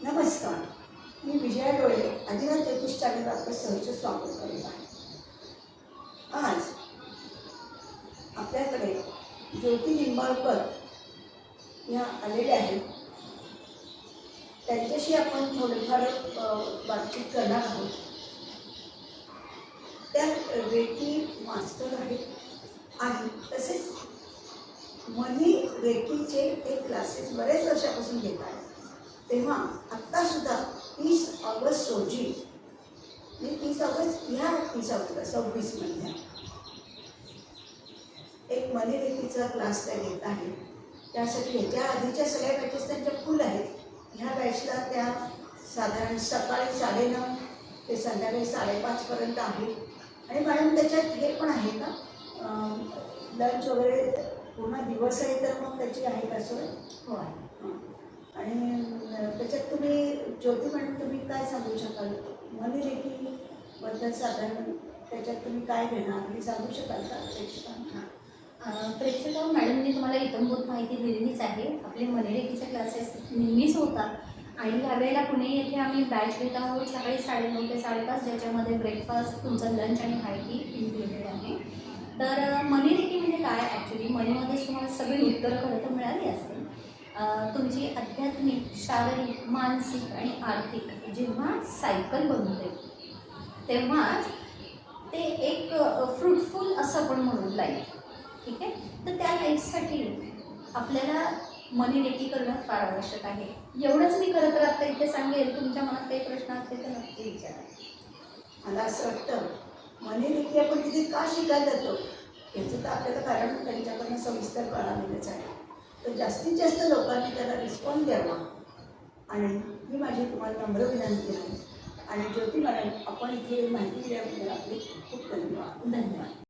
नमस्कार, मी विजया डोळे आदिनाथ ज्योतिष चॅनल आपलं सहर्ष स्वागत करीत आहे. आज आपल्याकडे ज्योती निंबाळकर या आलेल्या आहेत. त्यांच्याशी आपण थोडंफार बातचीत करणार आहोत. त्या रेकी मास्टर आहेत आणि तसेच मनी रेकीचे ते क्लासेस बरेच वर्षापासून घेत आहेत. तेव्हा आत्तासुद्धा 30 ऑगस्ट रोजी 30 ऑगस्ट ह्या 30 ऑगस्ट 26मध्ये एक मनी रेकीचा क्लास त्या घेत आहेत. त्यासाठी ह्याच्या आधीच्या सगळ्या बॅचेस त्यांच्या फुल आहेत. ह्या बॅचला त्या साधारण सकाळी 9:30 ते संध्याकाळी 5:30पर्यंत आहे. आणि मॅडम त्याच्यात हे पण आहे का, लंच वगैरे पूर्ण दिवस आहे तर मग त्याची आहे का सोय? हो. आणि त्याच्यात तुम्ही ज्योती मॅडम तुम्ही काय सांगू शकाल मनी रेकीबद्दल? साधारण त्याच्यात तुम्ही काय घेणार हे सांगू शकाल का प्रेक्षकांना? प्रेक्षक मॅडमने तुम्हाला इतंभूत माहिती दिलेलीच आहे. आपले मनी रेकीचे क्लासेस नेहमीच होतात आणि यावेळेला पुणे येथे आम्ही बॅच घेत आहोत सकाळी 9:30 ते 5:30, ज्याच्यामध्ये ब्रेकफास्ट, तुमचं लंच आणि हायटी इन्क्लुडेड आहे. तर मनी रेकी म्हणजे काय? ॲक्च्युली मनीमध्येच तुम्हाला सगळी उत्तरं खरं तर मिळाली असतील. तुमची आध्यात्मिक, शारीरिक, मानसिक आणि आर्थिक जेव्हा सायकल बनते तेव्हाच ते एक फ्रुटफुल असं पण म्हणून लाईफ. ठीक आहे. तर त्या लाईफसाठी आपल्याला मनी रेकी करणं फार आवश्यक आहे. एवढंच मी खरं तर आत्ता इथे सांगेल. तुमच्या मनात काही प्रश्न असतील तर नक्की विचारा. मला असं वाटतं मनी रेकी आपण तिथे का शिकायला जातो याचं तर आपल्याला कारण त्यांच्याकडनं सविस्तर कळालेलंच आहे. तर जास्तीत जास्त लोकांनी त्याला रिस्पॉन्स द्यावा आणि ही माझी तुम्हाला नम्र विनंती आहे. आणि ज्योती मॅडम, आपण इथे माहिती दिल्याबद्दल आपले खूप धन्यवाद. धन्यवाद.